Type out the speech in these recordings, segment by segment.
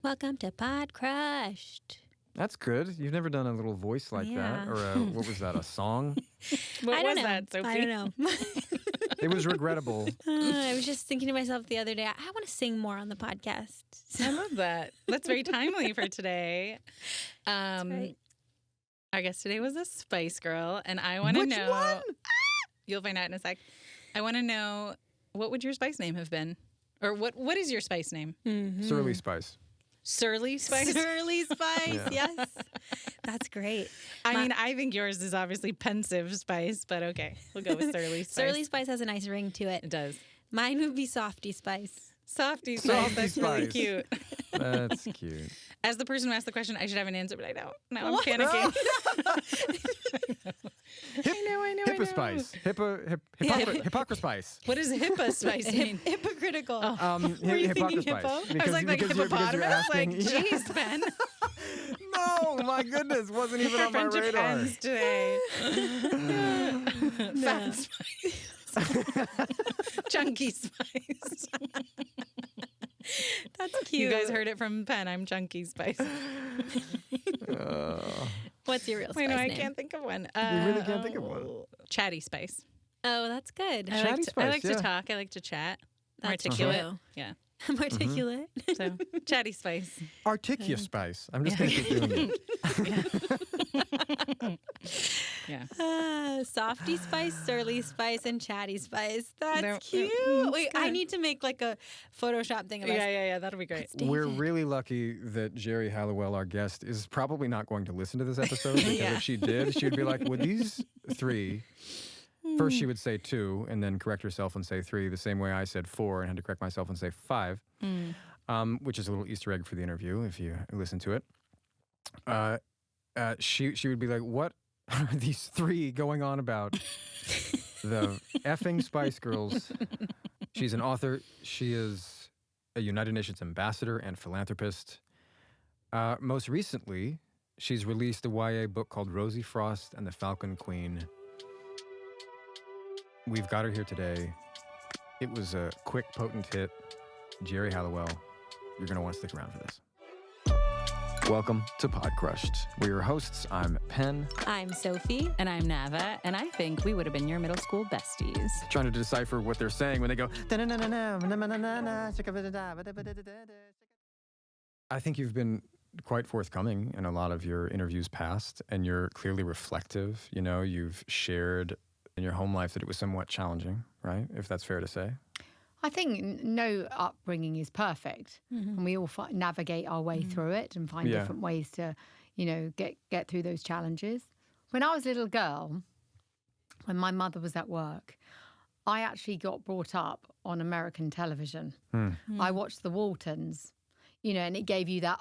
Welcome to Podcrushed. That's good. You've never done a little voice like that? Or what was that, a song? What was that, Sophie? I don't know. It was regrettable. I was just thinking to myself the other day, I want to sing more on the podcast. I love that. That's very timely for today. That's right. Our guest today was a Spice Girl, and I want to know. Which one? You'll find out in a sec. I want to know, what would your spice name have been? Or what is your spice name? Mm-hmm. Surly Spice. Surly Spice? Surly Spice, Yeah. yes. That's great. I mean, I think yours is obviously Pensive Spice, but okay. We'll go with Surly Spice. Surly Spice has a nice ring to it. It does. Mine would be Softy Spice. Softy Spice. That's really Spice. cute. That's cute. As the person who asked the question, I should have an answer, but I don't. Now I'm panicking. I know. Hippa Spice. Hypocrisy Spice. What does HIPAA Spice mean? Hypocritical. Were you thinking hippo? I was like because you're hippopotamus? asking- Like, geez, Ben. No, my goodness, wasn't even on my Friendship radar. ends today. Fat Spice. Chunky Spice. That's cute. You guys heard it from Penn. I'm Chunky Spice. What's your real spice Wait, no, I name? can't think of one. You really can't think of one. Chatty Spice. Oh, that's good. I Chatty like Spice, to yeah. talk. I like to chat. I'm That's articulate. true. Yeah. I'm articulate. So, Chatty Spice. Articulate Spice. I'm just going to keep doing it. Yeah. Softy Spice, Surly Spice, and Chatty Spice. That's They're- cute. it's Wait, I good. need to make like a Photoshop thing of us. Yeah. That'll be great. We're really lucky that Geri Halliwell, our guest, is probably not going to listen to this episode because Yeah. if she did, she would be like, would these three... First, she would say 2 and then correct herself and say 3, the same way I said 4 and had to correct myself and say 5, which is a little Easter egg for the interview if you listen to it. She would be like, what are these 3 going on about? The effing Spice Girls. She's an author. She is a United Nations ambassador and philanthropist. Most recently, she's released a YA book called Rosie Frost and the Falcon Queen. We've got her here today. It was a quick, potent hit. Geri Halliwell, you're going to want to stick around for this. Welcome to Podcrushed. We're your hosts. I'm Penn, I'm Sophie. And I'm Nava, and I think we would have been your middle school besties. trying to decipher what they're saying when they go... I think you've been quite forthcoming in a lot of your interviews past, and you're clearly reflective. You know, you've shared in your home life that it was somewhat challenging, right? If that's fair to say. I think no upbringing is perfect, and we all navigate our way through it and find Yeah. different ways to, get through those challenges. When I was a little girl, when my mother was at work, I actually got brought up on American television. I watched the Waltons, and it gave you that,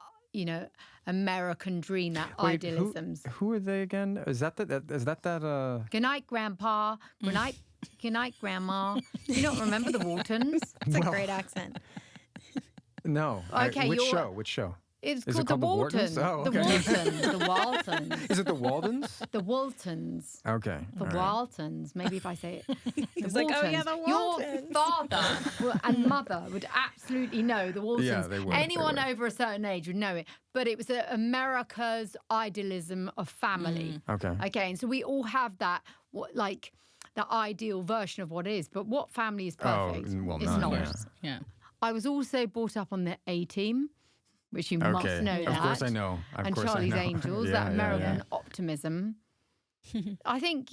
American dream, that Wait, idealisms. Who are they again? Is that Good night, Grandpa. Good night. Good night, Grandma. You don't remember the Waltons? It's a great accent. No. Okay, Which you're- show? It's Is it called the called the Waltons. Whartons? Oh, okay. The Waltons. The Waltons. Is it the Waldens? The Waltons. Okay. The all right. Waltons. Maybe if I say it. The like, oh, yeah, the Your Waltons. father and mother would absolutely know the Waltons. Yeah, they would, Anyone they would. over a certain age would know it. But it was America's idealism of family. Okay. Okay, and so we all have that, the ideal version of what is. But what family is perfect? well, it's none, not. yeah. Yeah. I was also brought up on the A-Team, which you must Okay. know Of that. course I know. Of And course I Charlie's know. Angels, Yeah, that yeah, American yeah. optimism. I think,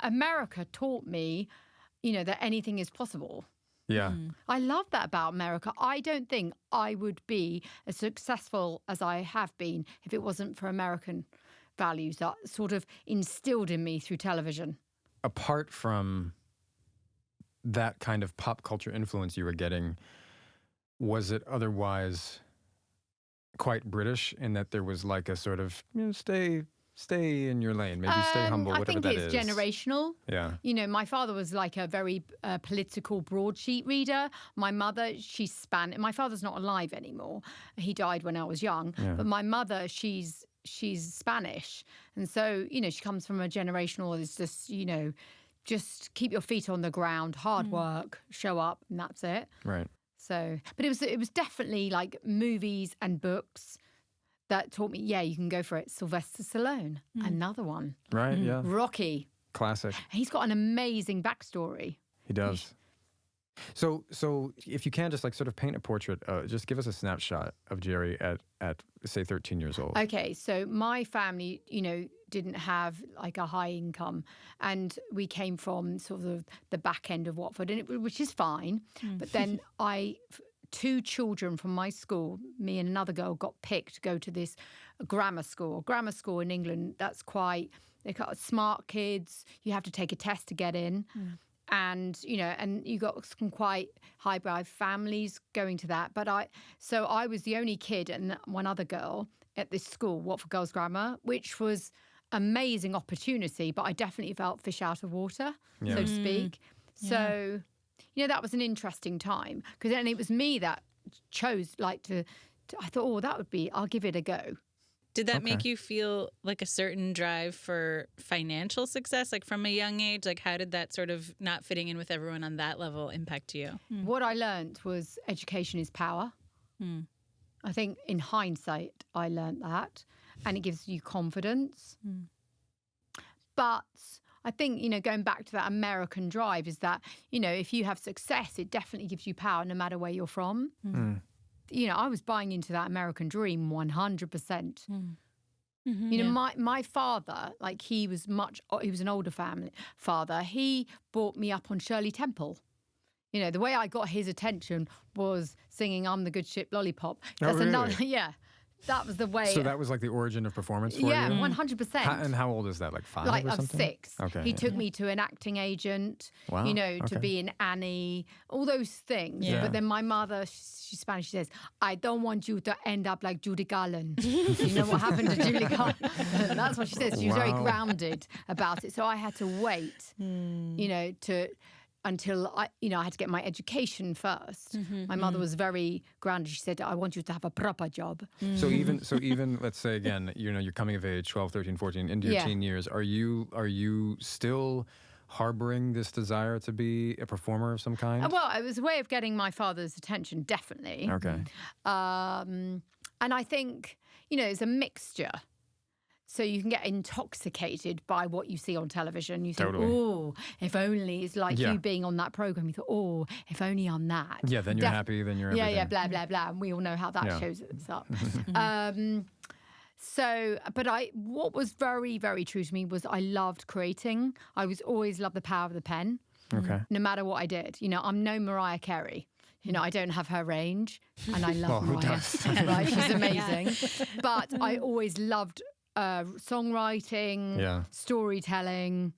America taught me, that anything is possible. Yeah. I love that about America. I don't think I would be as successful as I have been if it wasn't for American values that sort of instilled in me through television. Apart from that kind of pop culture influence you were getting, was it otherwise quite British in that there was like a sort of, stay in your lane, maybe stay humble, I whatever think that it's is. generational. Yeah. My father was like a very political broadsheet reader. My mother, she's Spanish. My father's not alive anymore. He died when I was young. Yeah. But my mother, she's Spanish. And so, she comes from a generational, it's just, just keep your feet on the ground, hard work, show up, and that's it. Right. So, but it was definitely like movies and books that taught me, yeah, you can go for it. Sylvester Stallone, another one. Right, yeah. Rocky. Classic. He's got an amazing backstory. He does. So if you can just like sort of paint a portrait, just give us a snapshot of Geri at say 13 years old. Okay, so my family, didn't have like a high income, and we came from sort of the back end of Watford, which is fine. But then two children from my school, me and another girl, got picked to go to this grammar school. Grammar school in England, that's quite, they got smart kids. You have to take a test to get in. And, and you got some quite highbrow families going to that. But I was the only kid and one other girl at this school, Watford Girls Grammar, which was amazing opportunity. But I definitely felt fish out of water, so to speak. So, that was an interesting time. Because then it was me that chose, I thought, I'll give it a go. Did that make you feel like a certain drive for financial success, like from a young age? Like, how did that sort of not fitting in with everyone on that level impact you? What I learned was education is power. I think in hindsight, I learned that, and it gives you confidence. But I think, going back to that American drive is that, if you have success, it definitely gives you power no matter where you're from. I was buying into that American dream 100%. My father, he was an older father. He brought me up on Shirley Temple. The way I got his attention was singing "I'm the Good Ship Lollipop." That's really? That was the way. So that was like the origin of performance for you? Yeah, 100%. And how old is that? Like 5 like or of something? 6. Okay. He took me to an acting agent, Wow. to be an Annie, all those things. Yeah. But then my mother, she's Spanish, she says, I don't want you to end up like Judy Garland. You know what happened to Judy Garland? That's what she says. She was very grounded about it. So I had to wait, until I had to get my education first. My mother was very grounded. She said, I want you to have a proper job. So even let's say again, you're coming of age, 12, 13, 14, into your teen years. Are you still harboring this desire to be a performer of some kind? Well, it was a way of getting my father's attention, definitely. Okay. And I think, it's a mixture. So you can get intoxicated by what you see on television. You think, oh, if only it's like you being on that program. You thought, oh, if only I'm that. Yeah, then you're happy, then you're everything. Yeah, blah, blah, blah. And we all know how that shows up. But what was very, very true to me was I loved creating. I always loved the power of the pen. Okay. No matter what I did. I'm no Mariah Carey. I don't have her range. And I love Mariah. Right? She's amazing. But I always loved songwriting, storytelling.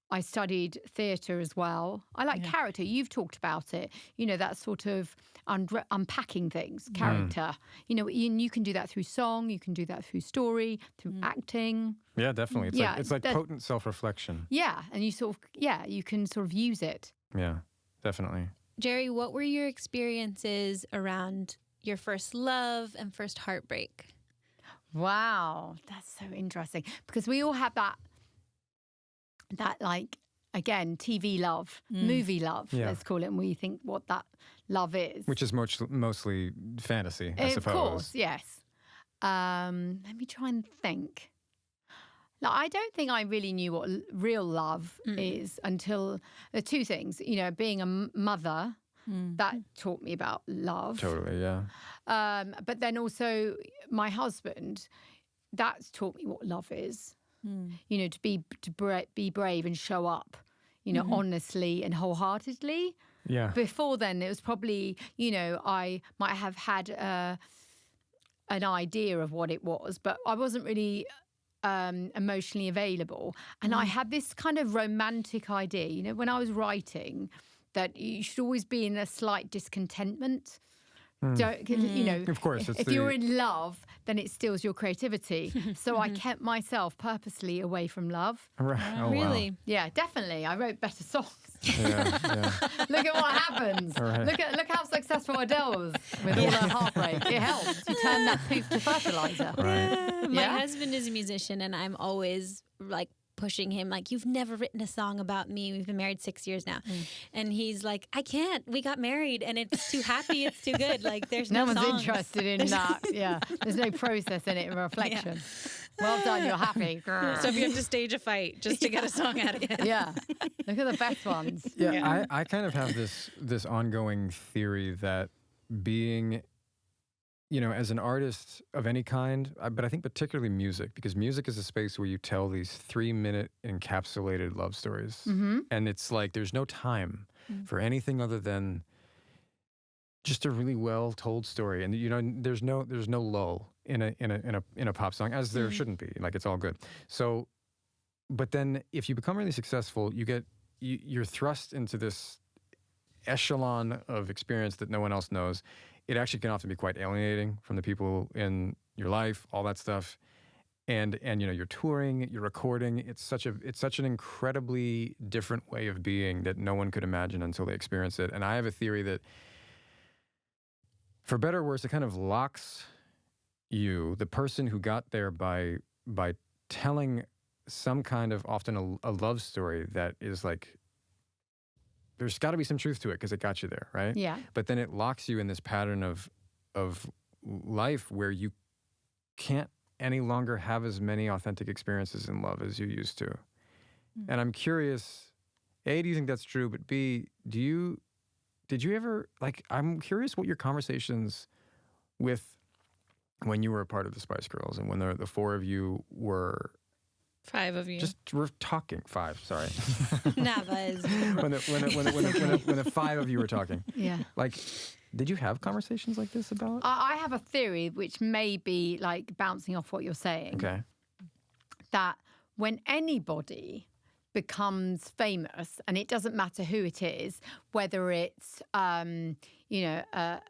I studied theatre as well. I like character. You've talked about it. That sort of unpacking things, character. You can do that through song. You can do that through story, through acting. Yeah, definitely. It's like potent self-reflection. Yeah, and you can sort of use it. Yeah, definitely. Geri, what were your experiences around your first love and first heartbreak? Wow, that's so interesting because we all have that again, TV love, movie love, let's call it, and we think what that love is. Which is mostly fantasy, I suppose. Of course, yes. Let me try and think. I don't think I really knew what real love is until the two things, being a mother. That taught me about love. Totally, yeah. But then also my husband, that's taught me what love is. To be brave and show up, honestly and wholeheartedly. Yeah. Before then, it was probably, I might have had an idea of what it was, but I wasn't really emotionally available. And I had this kind of romantic idea, when I was writing, that you should always be in a slight discontentment. Of course, if you're in love, then it steals your creativity. So I kept myself purposely away from love. Right. Oh, really? Wow. Yeah, definitely. I wrote better songs. Yeah. Look at what happens. Right. Look how successful Adele was with all her heartbreak. It helps. You turn that poop to fertilizer. Right. My husband is a musician, and I'm always pushing him, like, you've never written a song about me. We've been married 6 years now. And he's like, I can't. We got married and it's too happy. It's too good. Like, there's no one's songs. interested in that. Yeah. There's no process in it and reflection. Well done. You're happy. So if you have to stage a fight just to get a song out of it. Yeah. Look at the best ones. Yeah. I kind of have this ongoing theory that being, as an artist of any kind, but I think particularly music, because music is a space where you tell these 3-minute encapsulated love stories. And it's like there's no time for anything other than just a really well told story. And there's no lull in a pop song, as there shouldn't be. Like, it's all good. So, but then if you become really successful, you're thrust into this echelon of experience that no one else knows. It actually can often be quite alienating from the people in your life, all that stuff. And you're touring, you're recording. It's such an incredibly different way of being that no one could imagine until they experience it. And I have a theory that, for better or worse, it kind of locks you, the person who got there, by telling some kind of, often a love story that is like, there's got to be some truth to it because it got you there, right? Yeah. But then it locks you in this pattern of life where you can't any longer have as many authentic experiences in love as you used to. And I'm curious, A, do you think that's true? But B, did you ever, like, I'm curious what your conversations with, when you were a part of the Spice Girls and when the 4 of you were... 5 of you. Just we're talking 5. Sorry. Nava is. when the 5 of you were talking. Yeah. Like, did you have conversations like this about? I have a theory which may be like bouncing off what you're saying. Okay. That when anybody becomes famous, and it doesn't matter who it is, whether it's a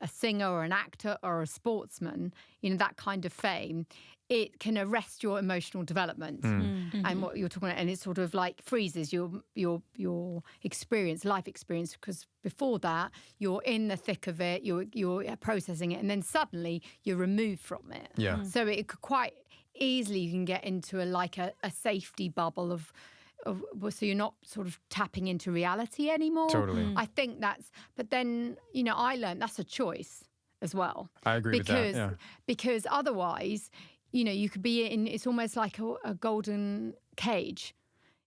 singer or an actor or a sportsman, that kind of fame, it can arrest your emotional development and what you're talking about, and it sort of like freezes your experience, life experience, because before that you're in the thick of it, you're processing it, and then suddenly you're removed from it. Yeah. So it could quite easily, you can get into a safety bubble of so you're not sort of tapping into reality anymore. Totally. I think but then, I learned that's a choice as well. I agree with that. Yeah. Because otherwise, you could be it's almost like a golden cage.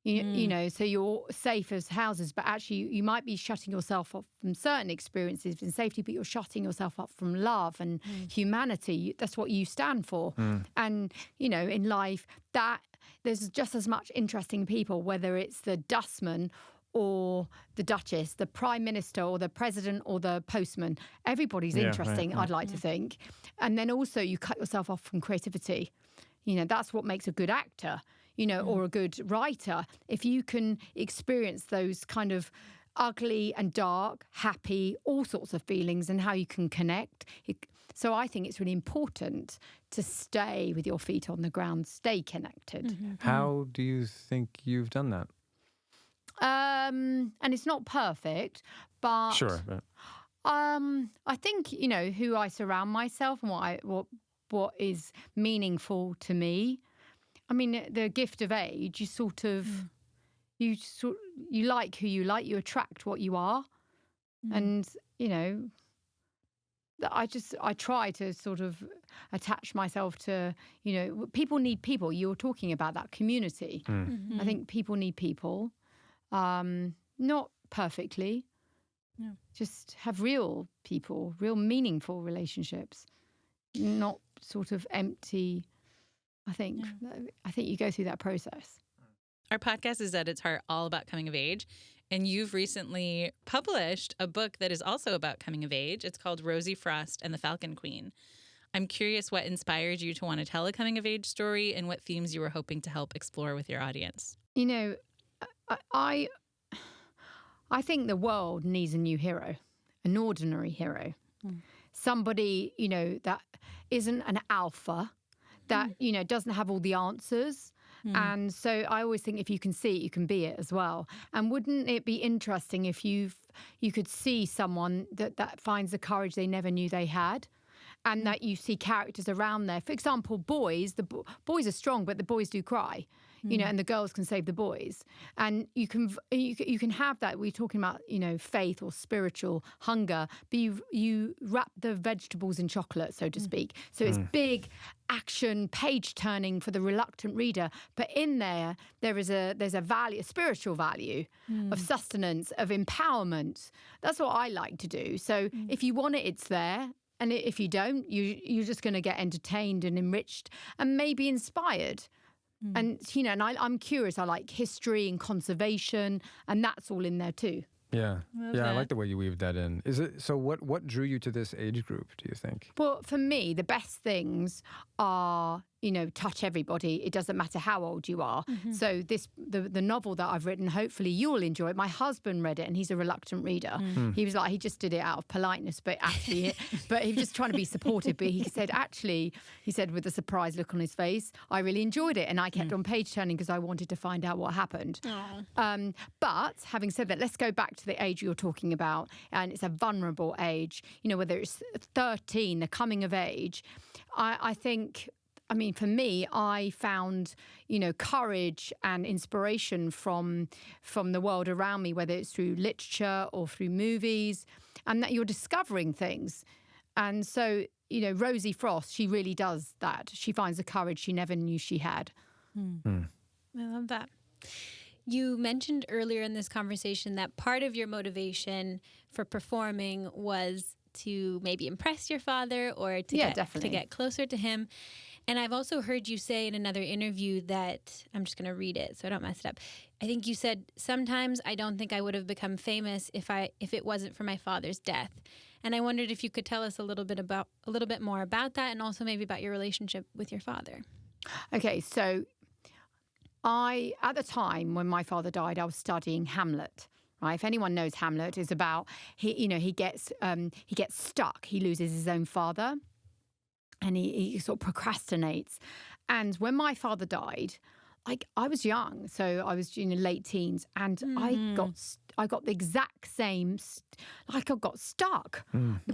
So you're safe as houses, but actually you might be shutting yourself off from certain experiences in safety, but you're shutting yourself up from love and humanity. That's what you stand for. And, in life, that there's just as much interesting people, whether it's the dustman or the Duchess, the Prime Minister or the President or the postman. Everybody's interesting, right. I'd like to think. And then also you cut yourself off from creativity. That's what makes a good actor, or a good writer. If you can experience those kind of ugly and dark, happy, all sorts of feelings, and how you can connect. So I think it's really important to stay with your feet on the ground, stay connected. How do you think you've done that? And it's not perfect, but sure. But... I think who I surround myself and what is meaningful to me. I mean, the gift of age. You sort of you like who you like. You attract what you are, and I try to sort of attach myself to people need people. You're talking about that community. I think people need people. Not perfectly, just have real people, real meaningful relationships, not sort of empty. I think you go through that process. Our podcast is at its heart all about coming of age, and you've recently published a book that is also about coming of age. It's called Rosie Frost and the Falcon Queen. I'm curious what inspired you to want to tell a coming of age story and what themes you were hoping to help explore with your audience. I think the world needs a new hero, an ordinary hero, somebody, that isn't an alpha, that, doesn't have all the answers. And so I always think if you can see it, you can be it as well. And wouldn't it be interesting if you could see someone that finds the courage they never knew they had? And that you see characters around there. For example, boys, boys are strong, but the boys do cry. you know, and the girls can save the boys. And you can have that. We're talking about, you know, faith or spiritual hunger, but you wrap the vegetables in chocolate, so to speak. So it's big action, page turning for the reluctant reader. But in there's a value, a spiritual value of sustenance, of empowerment. That's what I like to do. So if you want it, it's there. And if you don't, you're just going to get entertained and enriched and maybe inspired. And, you know, and I'm curious. I like history and conservation, and that's all in there too. Yeah. Love I that. like the way you weave that in. Is it so? What drew you to this age group, do you think? Well, for me, the best things are, you know, touch everybody. It doesn't matter how old you are. So the novel that I've written, hopefully you'll enjoy it. My husband read it and he's a reluctant reader. He was like, he just did it out of politeness, but actually, but he was just trying to be supportive. But he said with a surprised look on his face, I really enjoyed it. And I kept on page turning because I wanted to find out what happened. But having said that, let's go back to the age you're talking about. And it's a vulnerable age, you know, whether it's 13, the coming of age. I think, I mean, for me, I found, you know, courage and inspiration from the world around me, whether it's through literature or through movies, and that you're discovering things. And so, you know, Rosie Frost, she really does that. She finds the courage she never knew she had. I love that. You mentioned earlier in this conversation that part of your motivation for performing was to maybe impress your father or to get closer to him. And I've also heard you say in another interview that, I'm just going to read it so I don't mess it up. I think you said, sometimes I don't think I would have become famous if it wasn't for my father's death. And I wondered if you could tell us a little bit more about that, and also maybe about your relationship with your father. Okay, so at the time when my father died, I was studying Hamlet. Right? If anyone knows Hamlet, it's about he gets stuck. He loses his own father, and he sort of procrastinates. And when my father died, like, I was young, so I was in late teens, and I got the exact same, I got stuck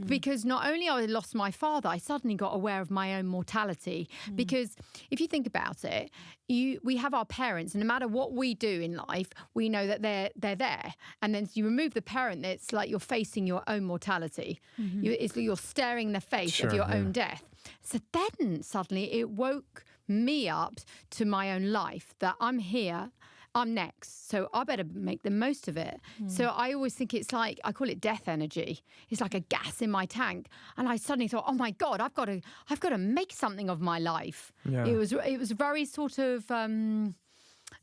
because not only I lost my father, I suddenly got aware of my own mortality. Because if you think about it, we have our parents, and no matter what we do in life, we know that they're there. And then you remove the parent, it's like you're facing your own mortality. You're staring in the face of your own death. So then suddenly it woke me up to my own life, that I'm here, I'm next, so I better make the most of it. So I always think it's like, I call it death energy. It's like a gas in my tank. And I suddenly thought, oh my God, I've got to make something of my life. Yeah. It was a very sort of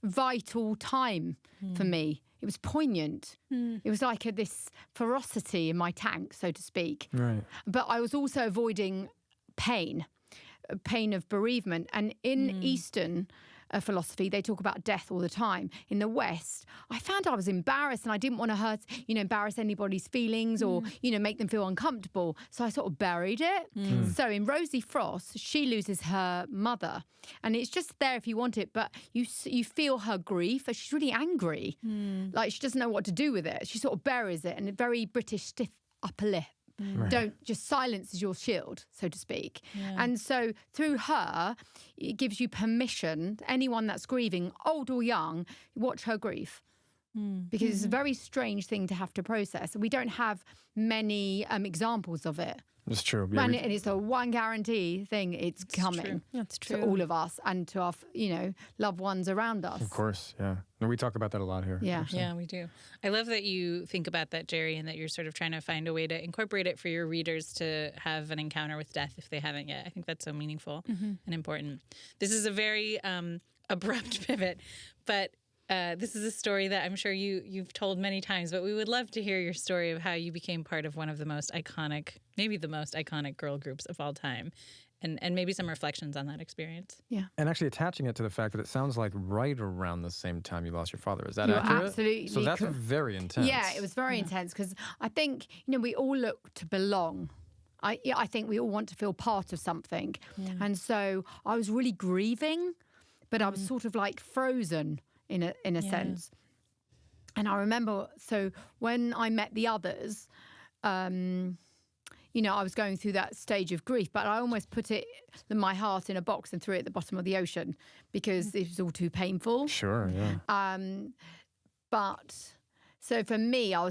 vital time for me. It was poignant. It was like this ferocity in my tank, so to speak. Right. But I was also avoiding pain of bereavement. And in Eastern philosophy, they talk about death all the time. In the West, I found I was embarrassed, and I didn't want to embarrass anybody's feelings or, make them feel uncomfortable. So I sort of buried it. So in Rosie Frost, she loses her mother, and it's just there if you want it, but you feel her grief, and she's really angry. Like, she doesn't know what to do with it. She sort of buries it, and a very British stiff upper lip. Right. Don't just silence your shield, so to speak. Yeah. And so through her, it gives you permission, anyone that's grieving, old or young, watch her grief. Because it's a very strange thing to have to process. We don't have many examples of it. It's true. Yeah, and it's a one guarantee thing. It's coming. True. That's true. To all of us and to our, loved ones around us. Of course, yeah. And we talk about that a lot here. Yeah. Actually. Yeah, we do. I love that you think about that, Geri, and that you're sort of trying to find a way to incorporate it for your readers to have an encounter with death if they haven't yet. I think that's so meaningful and important. This is a very abrupt pivot, but this is a story that I'm sure you've told many times, but we would love to hear your story of how you became part of one of the most iconic, maybe the most iconic girl groups of all time, and maybe some reflections on that experience. Yeah. And actually attaching it to the fact that it sounds like right around the same time you lost your father. Is that You're accurate? Absolutely. So that's very intense. Yeah, it was very intense because I think, we all look to belong. I think we all want to feel part of something. Yeah. And so I was really grieving, but I was sort of like frozen in a sense. And I remember, so when I met the others, I was going through that stage of grief, but I almost put my heart in a box and threw it at the bottom of the ocean because it was all too painful. Sure, yeah. But so for me, I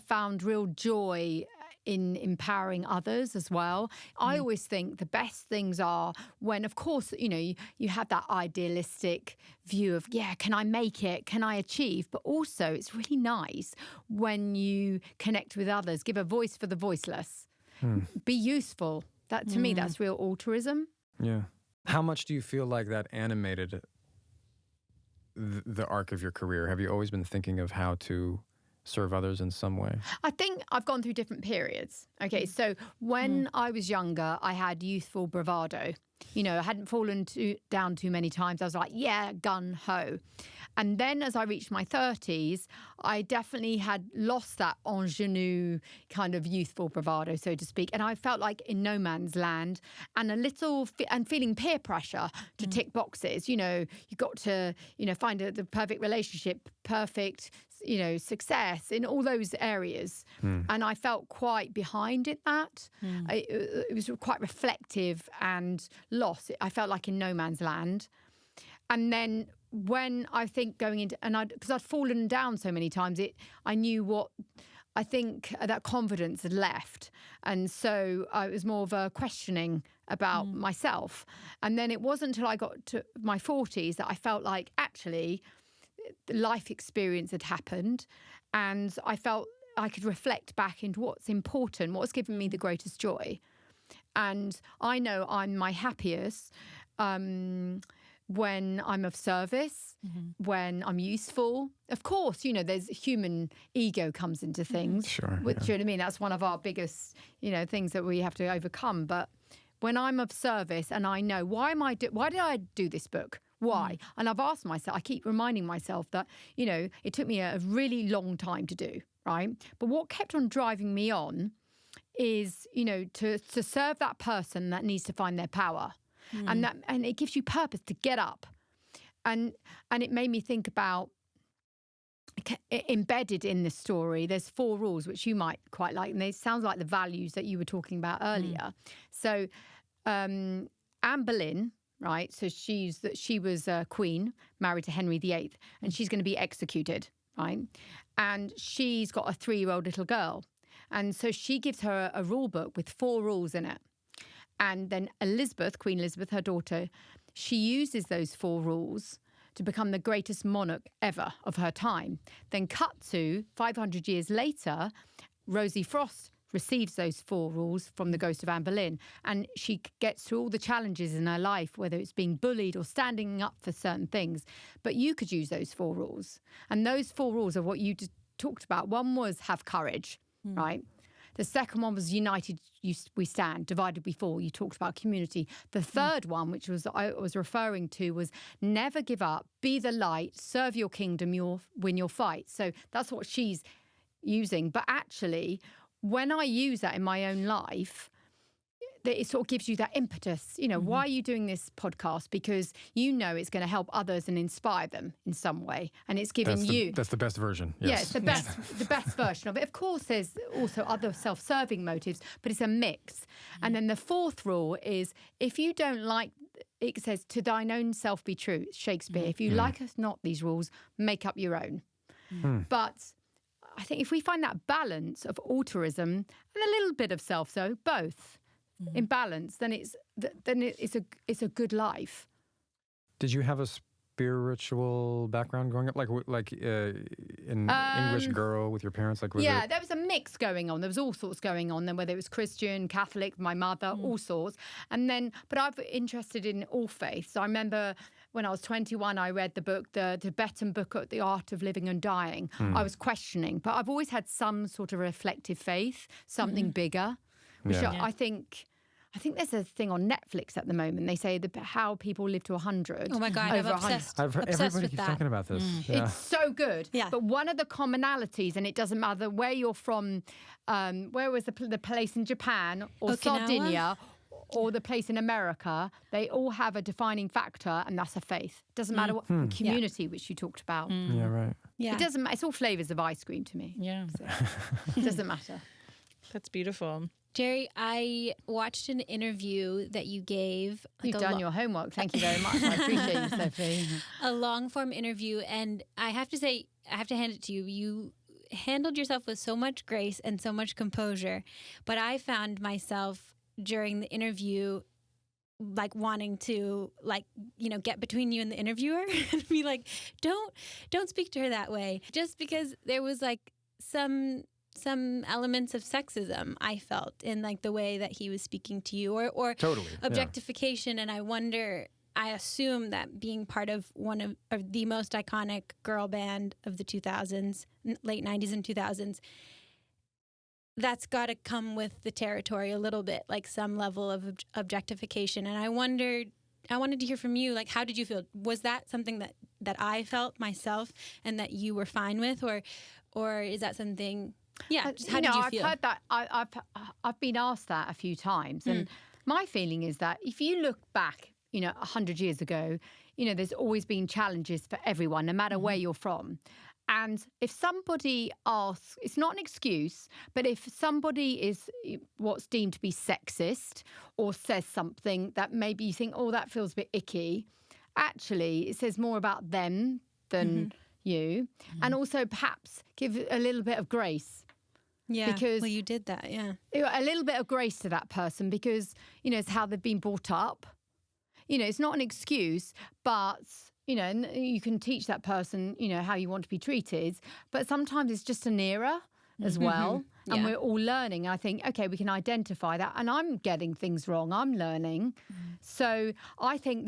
found real joy in empowering others as well. I always think the best things are when, of course, you have that idealistic view of, can I make it? Can I achieve? But also it's really nice when you connect with others, give a voice for the voiceless, be useful. That to me, that's real altruism. Yeah. How much do you feel like that animated the arc of your career? Have you always been thinking of how to serve others in some way? I think I've gone through different periods. Okay, so when I was younger, I had youthful bravado. I hadn't fallen down too many times. I was like, gun ho. And then as I reached my 30s, I definitely had lost that ingenue kind of youthful bravado, so to speak. And I felt like in no man's land and and feeling peer pressure to tick boxes. You got to, find the perfect relationship, perfect, success in all those areas. And I felt quite behind in that. It was quite reflective and lost. I felt like in no man's land. And then when I think going into, because I'd fallen down so many times, I knew I think that confidence had left. And so it was more of a questioning about myself. And then it wasn't until I got to my 40s that I felt like actually the life experience had happened. And I felt I could reflect back into what's important, what's given me the greatest joy. And I know I'm my happiest when I'm of service, when I'm useful. Of course, there's human ego comes into things. Sure. Which, you know what I mean? That's one of our biggest, things that we have to overcome. But when I'm of service and I know, why did I do this book? Why? And I've asked myself, I keep reminding myself that, it took me a really long time to do, right? But what kept on driving me on is, to serve that person that needs to find their power. And it gives you purpose to get up. And it made me think about, embedded in the story, there's 4 rules, which you might quite like. And they sound like the values that you were talking about earlier. So Anne Boleyn, right? So she was a queen, married to Henry VIII, and she's going to be executed, right? And she's got a 3-year-old little girl. And so she gives her a rule book with 4 rules in it. And then Queen Elizabeth, her daughter, she uses those 4 rules to become the greatest monarch ever of her time. Then cut to 500 years later, Rosie Frost receives those 4 rules from the ghost of Anne Boleyn. And she gets through all the challenges in her life, whether it's being bullied or standing up for certain things. But you could use those 4 rules. And those 4 rules are what you talked about. One was have courage, right? The second one was united we stand, divided we fall. You talked about community. The third one, which I was referring to, was never give up, be the light, serve your kingdom, you'll win your fight. So that's what she's using. But actually, when I use that in my own life, it sort of gives you that impetus. Why are you doing this podcast? Because it's going to help others and inspire them in some way. And it's giving you... That's the best version. Yes. Yeah, it's the best version of it. Of course, there's also other self-serving motives, but it's a mix. And then the 4th rule is, if you don't like... It says, to thine own self be true, Shakespeare. If you like us not these rules, make up your own. But I think if we find that balance of altruism and a little bit of self-so, both... in balance, then it's a good life. Did you have a spiritual background growing up, like an English girl with your parents? Like, there was a mix going on. There was all sorts going on. Then whether it was Christian, Catholic, my mother, all sorts. And then, but I'm interested in all faiths. So I remember when I was 21, I read the book, the Tibetan book, The Art of Living and Dying. I was questioning, but I've always had some sort of reflective faith, something bigger, which I think there's a thing on Netflix at the moment. They say how people live to 100. Oh my God, I'm obsessed. Everybody keeps talking about this. Yeah. It's so good. Yeah. But one of the commonalities, and it doesn't matter where you're from, where was the place in Japan or Okinawa? Sardinia or the place in America, they all have a defining factor, and that's a faith. It doesn't matter what community, which you talked about. Yeah, right. Yeah. It doesn't matter. It's all flavors of ice cream to me. Yeah. So it doesn't matter. That's beautiful. Geri, I watched an interview that you gave. You've done your homework. Thank you very much. I appreciate you, Sophie. A long form interview. And I have to say, I have to hand it to you. You handled yourself with so much grace and so much composure. But I found myself during the interview like wanting to get between you and the interviewer and be like, don't speak to her that way. Just because there was like some elements of sexism I felt in like the way that he was speaking to you or Totally, objectification. And I assume that being part of one of the most iconic girl band of the 2000s, late 90s and 2000s, that's got to come with the territory a little bit, like some level of objectification. And I wanted to hear from you, like, how did you feel? Was that something that I felt myself and that you were fine with, or is that something? Yeah, just how did you feel? I've heard that. I've been asked that a few times, and my feeling is that if you look back, 100 years ago, there's always been challenges for everyone, no matter where you're from. And if somebody asks, it's not an excuse, but if somebody is what's deemed to be sexist or says something that maybe you think, oh, that feels a bit icky, actually, it says more about them than you. And also perhaps give a little bit of grace. Yeah, because, well, you did that, yeah. A little bit of grace to that person because, it's how they've been brought up. It's not an excuse, but... you can teach that person, how you want to be treated. But sometimes it's just an era as well. And we're all learning. I think, okay, we can identify that. And I'm getting things wrong. I'm learning. So I think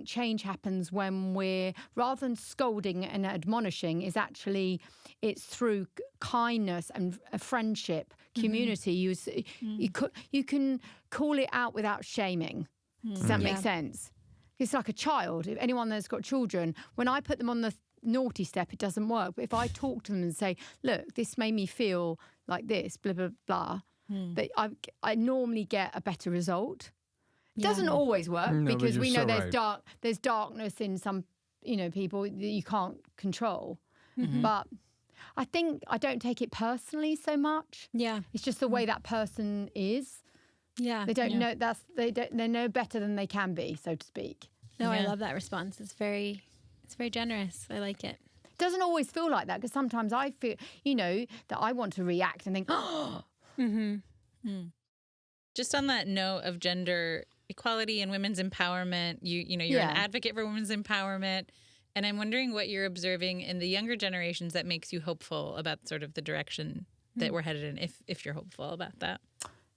change happens when we're, rather than scolding and admonishing, it's through kindness and a friendship, community. You can call it out without shaming. Does that make sense? It's like a child. If anyone that's got children, when I put them on the naughty step, it doesn't work. But if I talk to them and say, look, this made me feel like this, blah, blah, blah, that I normally get a better result. It doesn't always work because we know there's darkness in some, people that you can't control. But I think I don't take it personally so much. Yeah. It's just the way that person is. Yeah, they don't know they know better than they can be, so to speak. No, I love that response. It's very generous. I like it. It doesn't always feel like that because sometimes I feel, that I want to react and think, oh. Just on that note of gender equality and women's empowerment, you're an advocate for women's empowerment, and I'm wondering what you're observing in the younger generations that makes you hopeful about sort of the direction that we're headed in, if you're hopeful about that.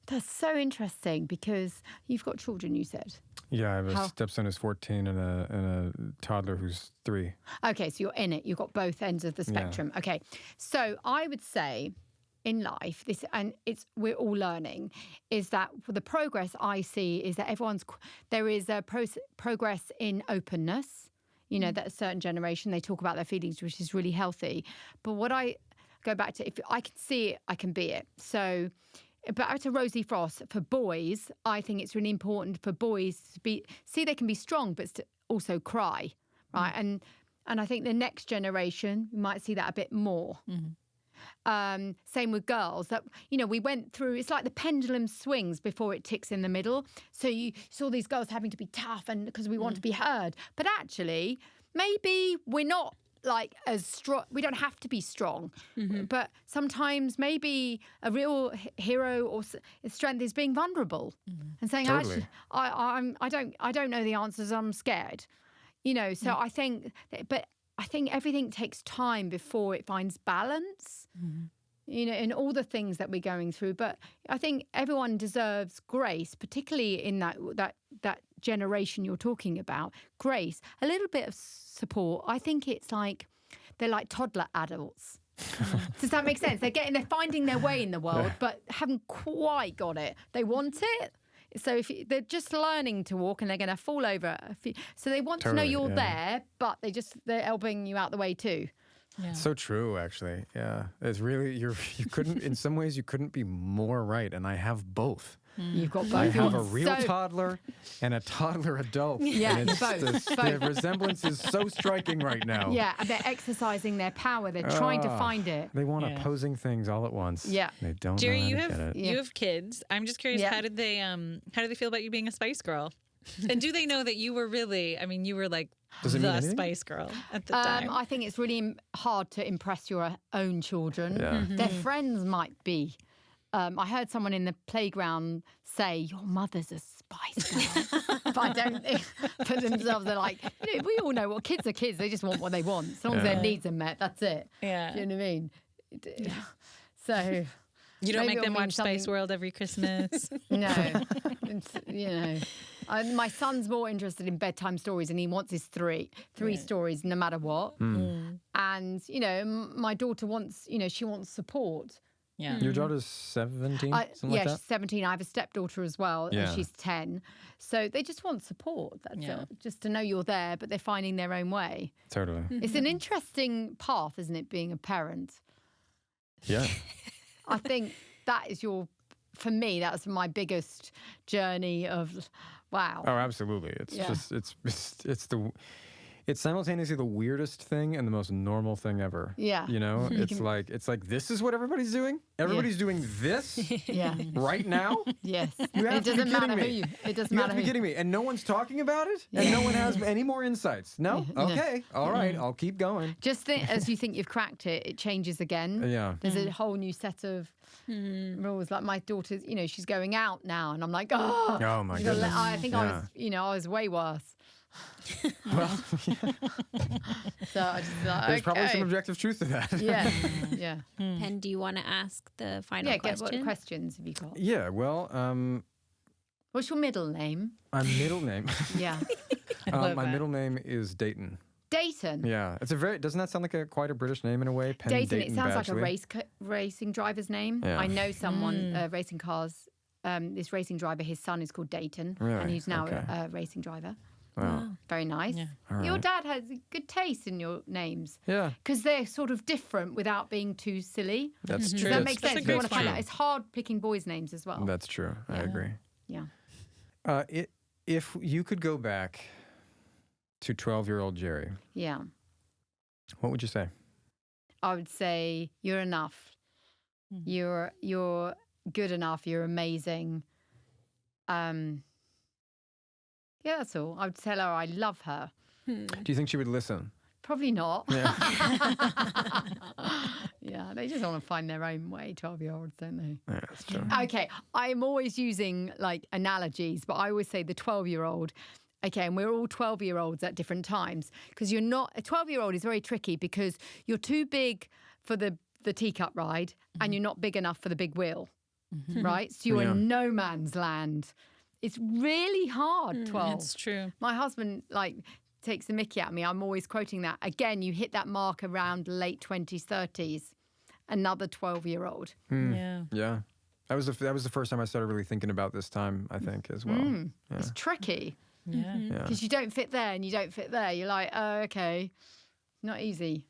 That's so interesting because you've got children, you said. Yeah, I have a stepson who's 14 and a toddler who's 3. Okay, so you're in it. You've got both ends of the spectrum. Yeah. Okay, so I would say in life, we're all learning, is that the progress I see is that there is a progress in openness. That a certain generation, they talk about their feelings, which is really healthy. But what I go back to, if I can see it, I can be it. So... But to Rosie Frost, for boys, I think it's really important for boys to they can be strong, but to also cry, right? And I think the next generation, we might see that a bit more. Same with girls, that, we went through, it's like the pendulum swings before it ticks in the middle. So you saw these girls having to be tough and because we want to be heard. But actually, maybe we're not like as strong. We don't have to be strong, but sometimes maybe a real hero or strength is being vulnerable and saying, totally. Actually, I don't know the answers. I'm scared, So I think, but I think everything takes time before it finds balance, in all the things that we're going through. But I think everyone deserves grace, particularly in that generation you're talking about. Grace, a little bit of support. I think it's like they're like toddler adults. Does that make sense? They're finding their way in the world, but haven't quite got it. They want it. So they're just learning to walk and they're going to fall over. So they want to know you're there, but they're elbowing you out the way too. Yeah. So true, actually. Yeah, it's really you couldn't. In some ways, you couldn't be more right. And I have both. You've got both. I have a It's real so- toddler and a toddler adult. Yeah, and it's both. the resemblance is so striking right now. Yeah, and they're exercising their power. They're trying to Ah, find it. They want opposing things all at once. Yeah. They don't Jerry, know how you to have get it. you have kids. I'm just curious, Yeah. how did they feel about you being a Spice Girl? And do they know that you were really, you were like Does it mean the anything? Spice Girl at the time? I think it's really hard to impress your own children. Yeah. Their friends might be. I heard someone in the playground say, "Your mother's a Spice Girl," but I don't think for themselves. They're like, we all know what kids are kids. They just want what they want. As long as their needs are met, that's it. Yeah. Do you know what I mean? So. You don't maybe make them it'll mean watch Spice something- World every Christmas. No, my son's more interested in bedtime stories, and he wants his three stories no matter what. And my daughter wants, she wants support. Yeah. Your daughter's 17, something like that? She's 17. I have a stepdaughter as well, Yeah. and she's 10. So they just want support. That's Yeah. it. Just to know you're there, but they're finding their own way. Totally. It's an interesting path, isn't it, being a parent? Yeah. I think that is for me, that's my biggest journey of, wow. Oh, absolutely. It's Yeah. just it's simultaneously the weirdest thing and the most normal thing ever. Yeah. It's like this is what everybody's doing. Everybody's doing this Yeah. right now. Yes. You have It to be doesn't matter kidding who me. you. It doesn't You have matter to be who. kidding me. And no one's talking about it? And no one has any more insights? No? Okay. All right. I'll keep going. Just think, as you think you've cracked it, it changes again. Yeah. There's a whole new set of rules. Like my daughter's, she's going out now, and I'm like, oh. Oh, my You know, goodness. I think I was way worse. Well, So I just like, there's probably some okay. objective truth to that. Yeah, yeah. Pen, do you want to ask the final Yeah, question? what questions have you got? Yeah, well, What's your middle name? my middle name. Yeah. love My that. middle name is Dayton. Dayton. Yeah, doesn't that sound like quite a British name in a way? Penn Dayton, it sounds like a Badgley. racing driver's name. Yeah. I know someone racing cars. This racing driver, his son is called Dayton, and Really? he's now Okay. a racing driver. Wow. Very nice. Yeah. All Your right. dad has good taste in your names Yeah, because they're sort of different without being too silly. that's Does true. that That's- make That's a sense? great You want to find point. out. It's hard picking boys' names as well. That's true. I agree. Yeah. If you could go back to 12-year-old Geri, Yeah. what would you say? I would say you're enough. You're good enough. You're amazing. Yeah, that's all. I would tell her I love her. Do you think she would listen? Probably not. Yeah. Yeah, they just want to find their own way, 12-year-olds, don't they? Yeah, that's true. Okay, I'm always using like analogies, but I always say the 12-year-old. Okay, and we're all 12-year-olds at different times because you're not. A 12-year-old is very tricky because you're too big for the teacup ride and you're not big enough for the big wheel, right? So you're Yeah. in no man's land. It's really hard, 12. It's true. My husband takes the mickey out of me. I'm always quoting that. Again, you hit that mark around late 20s, 30s. Another 12-year-old. Yeah. Yeah. That was the first time I started really thinking about this time, I think, as well. Yeah. It's tricky Yeah. Yeah. because you don't fit there and you don't fit there. You're like, oh, okay. Not easy.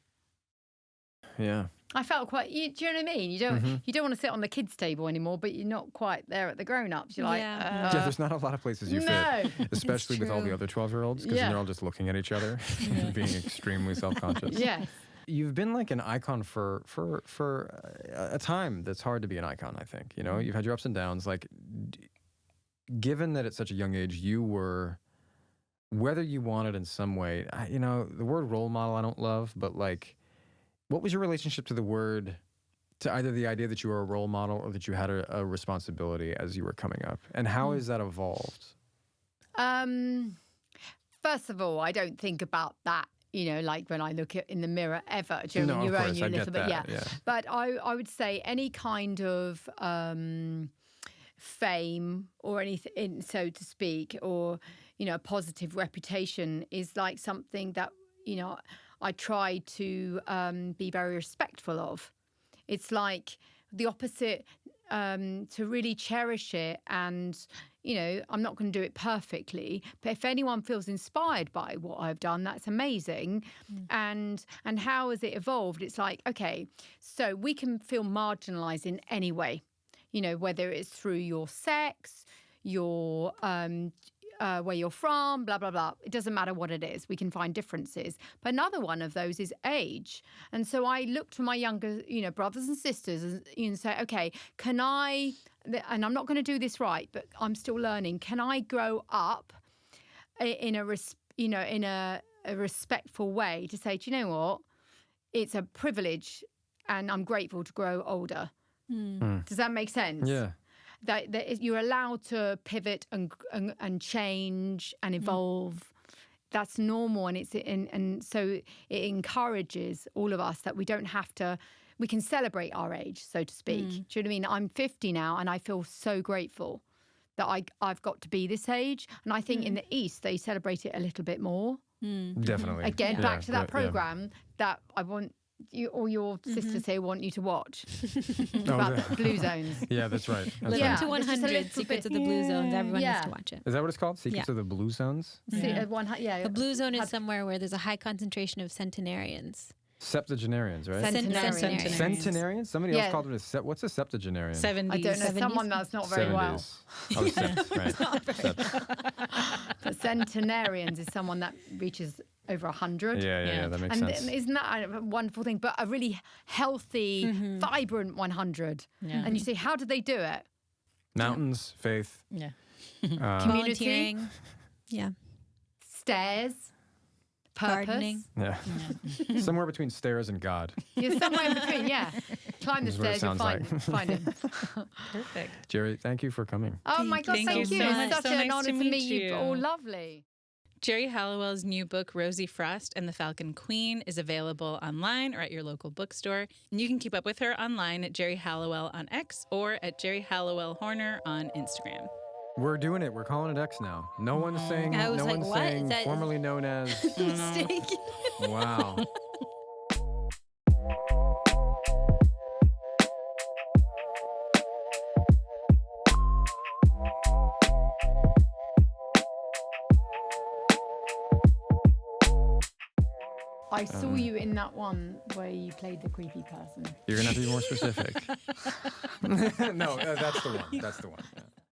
Yeah. I felt quite. Do you know what I mean? You don't want to sit on the kids' table anymore, but you're not quite there at the grown-ups. You're like, Yeah. Yeah, there's not a lot of places you no. fit, especially with all the true. other 12-year-olds, because Yeah. they're all just looking at each other and being extremely self-conscious. Yes. You've been like an icon for a time that's hard to be an icon, I think. You've had your ups and downs. Like, given that at such a young age you were, whether you wanted in some way, the word role model I don't love, but like, what was your relationship to the word, to either the idea that you were a role model or that you had a responsibility as you were coming up? And how has that evolved? First of all, I don't think about that. Like when I look in the mirror ever during No, of your own, course, you I a get little bit, that, yeah. But I would say any kind of fame or anything, so to speak, or a positive reputation is like something that I try to be very respectful of. It's like the opposite, to really cherish it. And, I'm not going to do it perfectly, but if anyone feels inspired by what I've done, that's amazing. And how has it evolved? It's like, okay, so we can feel marginalized in any way. whether it's through your sex, your where you're from, blah, blah, blah. It doesn't matter what it is. We can find differences. But another one of those is age. And so I look to my younger, brothers and sisters and say, okay, can I, and I'm not going to do this right, but I'm still learning. Can I grow up in a respectful way to say, do you know what? It's a privilege and I'm grateful to grow older. Does that make sense? Yeah. That you're allowed to pivot and change and evolve. That's normal, and so it encourages all of us that we don't have to. We can celebrate our age, so to speak. Do you know what I mean? I'm 50 now, and I feel so grateful that I've got to be this age. And I think in the East they celebrate it a little bit more. Definitely. Again, back to that program that I want. All your sisters here want you to watch about the blue zones. Yeah, that's right. That's Live right. into 100 Secrets of the Blue Zones. Everyone needs to watch it. Is that what it's called? Secrets of the Blue Zones? The blue zone is somewhere where there's a high concentration of centenarians. Septuagenarians, right? Centenarians. Somebody else called it what's a septuagenarian? 70s. I don't know. 70s? Someone that's not very well. 70s. Oh, sept, right. But centenarians is someone that reaches over 100. Yeah, that makes sense. And isn't that a wonderful thing? But a really healthy, vibrant 100. Yeah. And you say, how did they do it? Mountains, faith. Yeah. Community. Yeah. Stairs. Purpose. Gardening. Yeah. Somewhere between stairs and God. You're somewhere in between, yeah. Climb the Is what it stairs, you'll sounds find him. Perfect. Geri, thank you for coming. Oh my God, Thank you thank you. so much. It's such So an nice honor to to meet meet you. you. Oh, lovely. Geri Halliwell's new book, Rosie Frost and the Falcon Queen, is available online or at your local bookstore. And you can keep up with her online at Geri Halliwell on X or at Geri Halliwell-Horner on Instagram. We're doing it. We're calling it X now. No one's saying. I was no like, one's what? saying Is that- formerly known as. Mistake. Wow. I saw you in that one where you played the creepy person. You're gonna have to be more specific. No, that's the one. That's the one. Yeah.